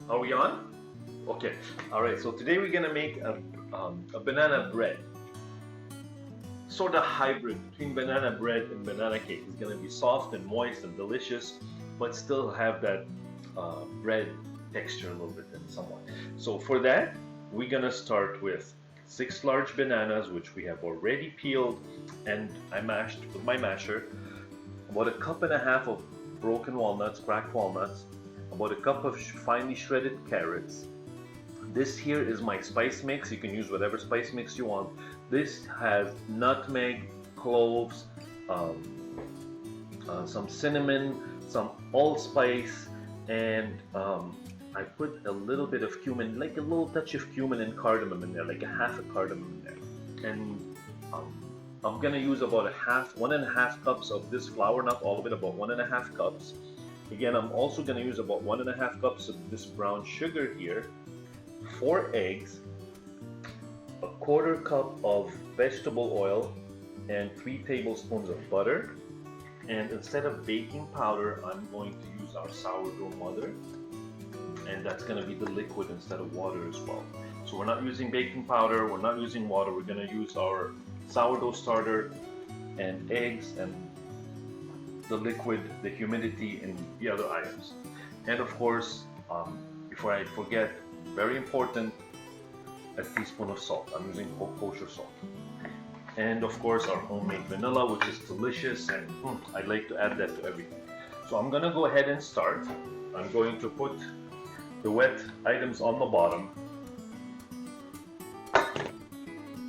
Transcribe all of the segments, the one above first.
Are we on? Okay. All right. So today we're gonna make a banana bread, sort of hybrid between banana bread and banana cake. It's gonna be soft and moist and delicious, but still have that bread texture a little bit and somewhat. So for that, we're gonna start with 6 large bananas, which we have already peeled, and I mashed with my masher. About a cup and a half of broken walnuts, cracked walnuts, about a cup of finely shredded carrots. This here is my spice mix. You can use whatever spice mix you want. This has nutmeg, cloves, um, some cinnamon, some allspice, and I put a little bit of cumin, like a little touch of cumin and cardamom in there, like a half a cardamom in there. And I'm gonna use about 1.5 cups of this flour, not all of it, about 1.5 cups. Again, I'm also gonna use about 1.5 cups of this brown sugar here, 4 eggs, a 1/4 cup of vegetable oil, and 3 tablespoons of butter. And instead of baking powder, I'm going to use our sourdough mother, and that's going to be the liquid instead of water as well. So we're not using baking powder, we're not using water, we're going to use our sourdough starter and eggs and the liquid, the humidity, and the other items. And of course, before I forget, very important, a teaspoon of salt. I'm using kosher salt. And of course our homemade vanilla, which is delicious, and I like to add that to everything. So I'm gonna go ahead and start. I'm going to put the wet items on the bottom,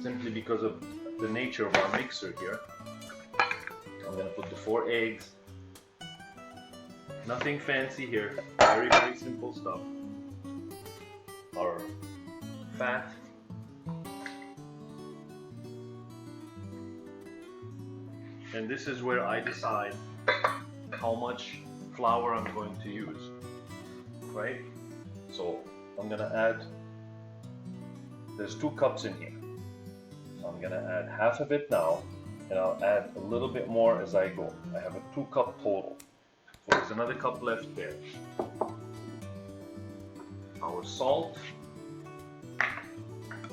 simply because of the nature of our mixer here. I'm gonna put the 4 eggs. Nothing fancy here, very, very simple stuff. Our fat. And this is where I decide how much flour I'm going to use, right? So I'm gonna add, there's 2 cups in here. So I'm gonna add half of it now, and I'll add a little bit more as I go. I have a 2-cup total. So there's another cup left there. Our salt,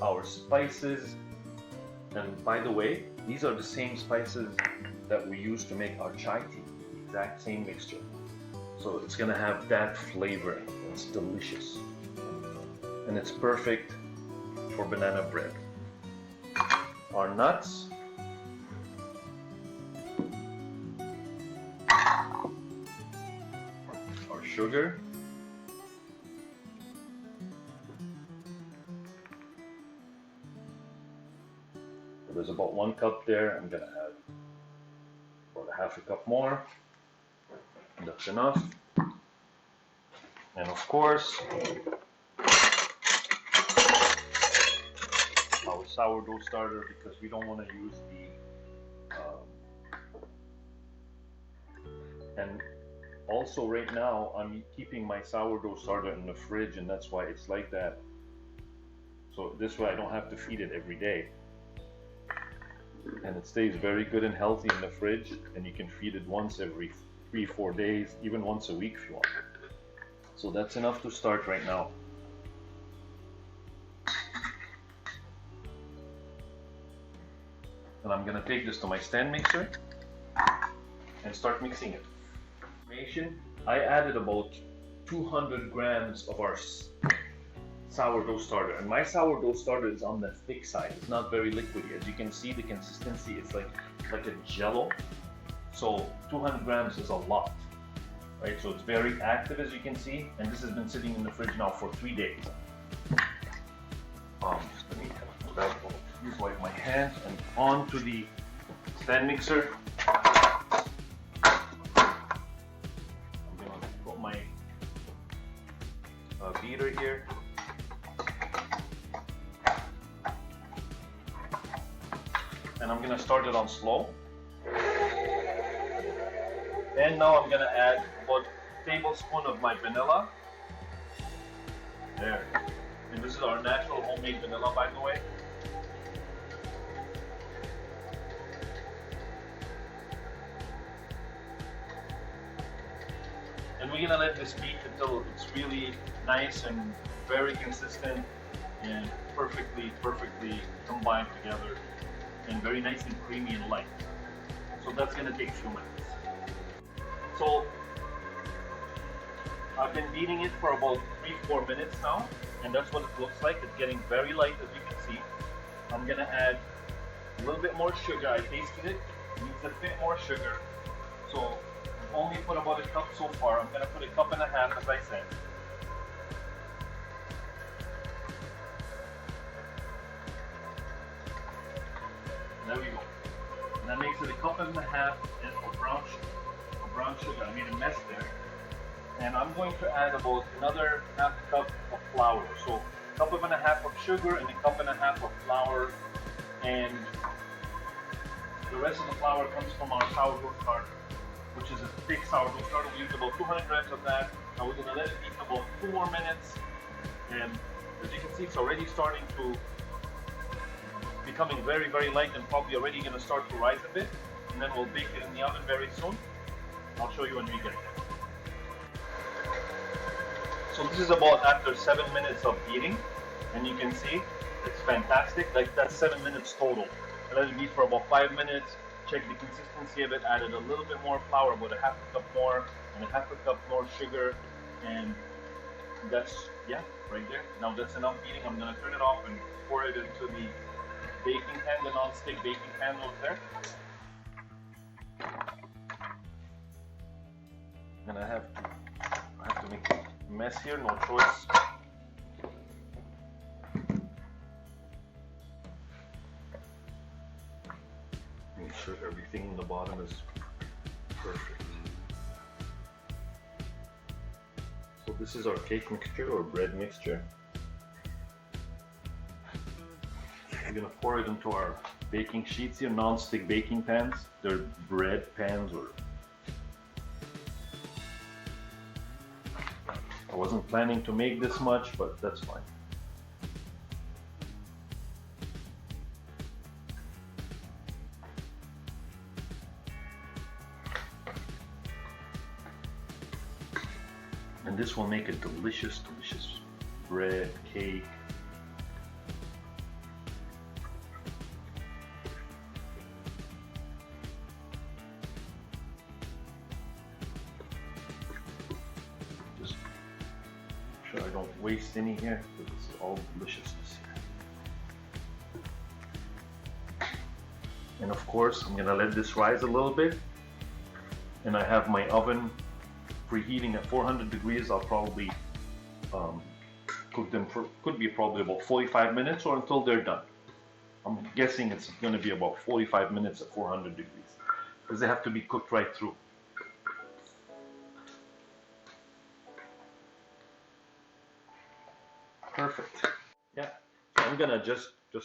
our spices, and by the way, these are the same spices that we use to make our chai tea, the exact same mixture. So it's gonna have that flavor. It's delicious. And it's perfect for banana bread. Our nuts. Our sugar. There's about 1 cup there. I'm gonna add about a half a cup more. That's enough. And of course, our sourdough starter, because we don't want to use and also right now I'm keeping my sourdough starter in the fridge, and that's why it's like that. So this way I don't have to feed it every day. And it stays very good and healthy in the fridge, and you can feed it once every 3-4 days, even once a week if you want. So that's enough to start right now. And I'm gonna take this to my stand mixer and start mixing it. I added about 200 grams of our sourdough starter, and my sourdough starter is on the thick side. It's not very liquidy. As you can see, the consistency is like a jello. So 200 grams is a lot, right? So it's very active, as you can see, and this has been sitting in the fridge now for 3 days. Let me use my hands and onto the stand mixer. I'm gonna put my beater here. And I'm gonna start it on slow. And now I'm gonna add about a tablespoon of my vanilla. There. And this is our natural homemade vanilla, by the way. And we're gonna let this beat until it's really nice and very consistent and perfectly combined together and very nice and creamy and light. So that's gonna take a few minutes. So I've been beating it for about 3-4 minutes now, and that's what it looks like. It's getting very light, as you can see. I'm gonna add a little bit more sugar. I tasted it. It needs a bit more sugar. So I've only put about a cup so far. I'm gonna put a cup and a half, as I said. There we go. And that makes it a cup and a half of brown sugar. I made a mess there. And I'm going to add about another half cup of flour. So a cup and a half of sugar and a cup and a half of flour. And the rest of the flour comes from our sourdough starter, which is a thick sourdough starter. We use about 200 grams of that. Now we're going to let it heat about 2 more minutes. And as you can see, it's already starting to becoming very, very light and probably already going to start to rise a bit. And then we'll bake it in the oven very soon. I'll show you when we get there. So this is about after 7 minutes of beating, and you can see it's fantastic. Like that's 7 minutes total. I let it beat for about 5 minutes, check the consistency of it, added a little bit more flour, about a half a cup more, and a half a cup more sugar, and that's, yeah, right there. Now that's enough beating. I'm gonna turn it off and pour it into the baking pan, the non-stick baking pan over there. And I have to make a mess here, no choice. Make sure everything in the bottom is perfect. So this is our cake mixture or bread mixture. We're gonna pour it into our baking sheets here, non-stick baking pans. They're bread pans or I wasn't planning to make this much, but that's fine. And this will make a delicious, delicious bread, cake. Just make sure I don't waste any here, because this is all deliciousness here. And of course, I'm gonna let this rise a little bit. And I have my oven preheating at 400 degrees. I'll probably cook them for, could be probably about 45 minutes or until they're done. I'm guessing it's going to be about 45 minutes at 400 degrees because they have to be cooked right through. Perfect. Yeah. So I'm gonna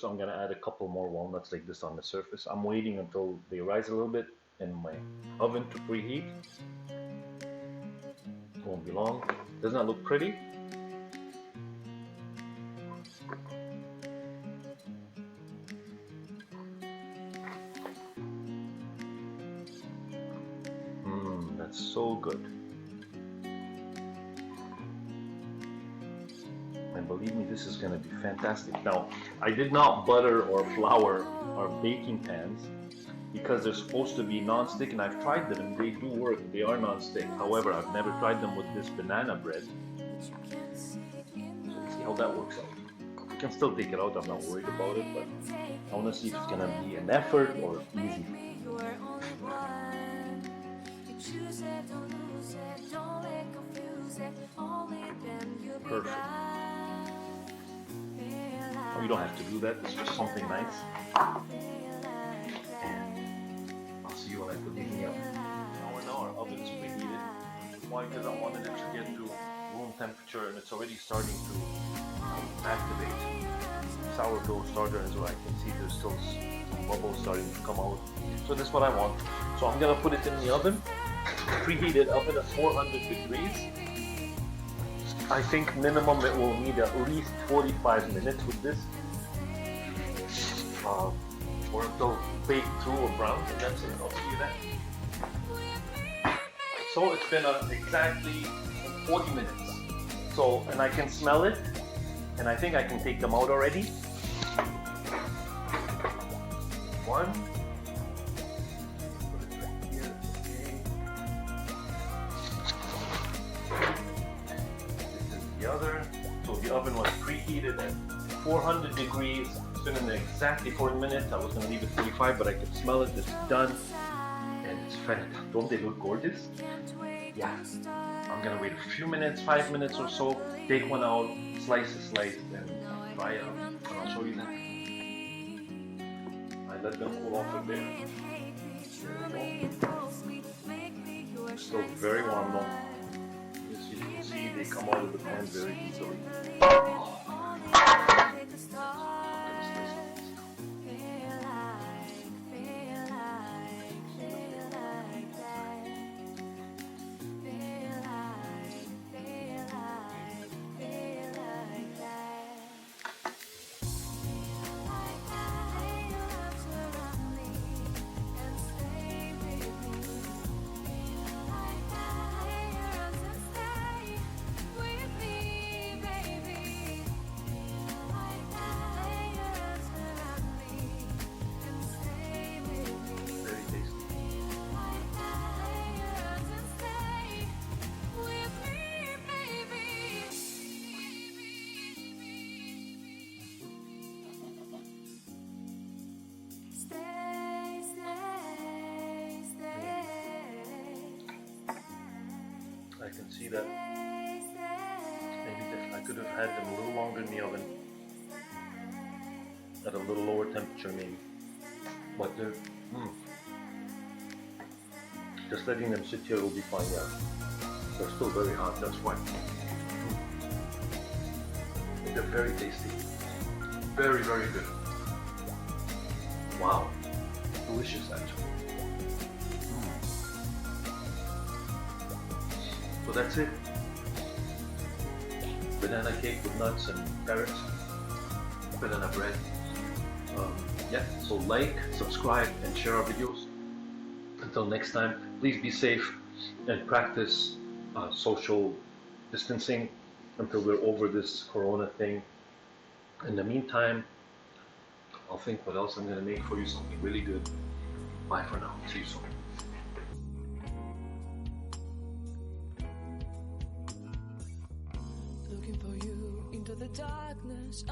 I'm gonna add a couple more walnuts like this on the surface. I'm waiting until they rise a little bit in my oven to preheat. Won't be long. Doesn't that look pretty? That's so good. And believe me, this is going to be fantastic. Now, I did not butter or flour our baking pans because they're supposed to be non-stick, and I've tried them and they do work. They are non-stick. However, I've never tried them with this banana bread. So let's see how that works out. I can still take it out, I'm not worried about it, but I want to see if it's going to be an effort or easy. Perfect. Oh, you don't have to do that, it's just something nice. And I'll see you when I put these in the oven. Now our oven is preheated. Why? Because I wanted it to get to room temperature, and it's already starting to activate. Sourdough starter as well. I can see there's still some bubbles starting to come out. So that's what I want. So I'm gonna put it in the oven, preheated oven at 400 degrees. I think minimum it will need at least 45 minutes with this, or it'll bake through or brown, and that's it. I'll see you then. So it's been exactly 40 minutes So, and I can smell it, and I think I can take them out already. One. Put it right here. Okay. This is the other. So the oven was preheated at 400 degrees. It's been in there exactly 4 minutes. I was going to leave it 45, but I could smell it. It's done. And it's fantastic. Don't they look gorgeous? Yeah. I'm going to wait a few minutes, 5 minutes or so. Take one out, slice a slice, and fry it up. And I'll show you that. I let them cool off a bit. Still very warm though. As you can see, they come out of the pan very easily. I can see that maybe I could have had them a little longer in the oven at a little lower temperature maybe, but they're just letting them sit here will be fine. Yeah, they're still very hot, that's why. They're very tasty, very good. Wow, delicious actually. So that's it. Banana cake with nuts and carrots. Banana bread. Yeah, so like, subscribe, and share our videos. Until next time, please be safe and practice social distancing until we're over this corona thing. In the meantime, I'll think what else I'm going to make for you, something really good. Bye for now. See you soon. Looking for you into the darkness.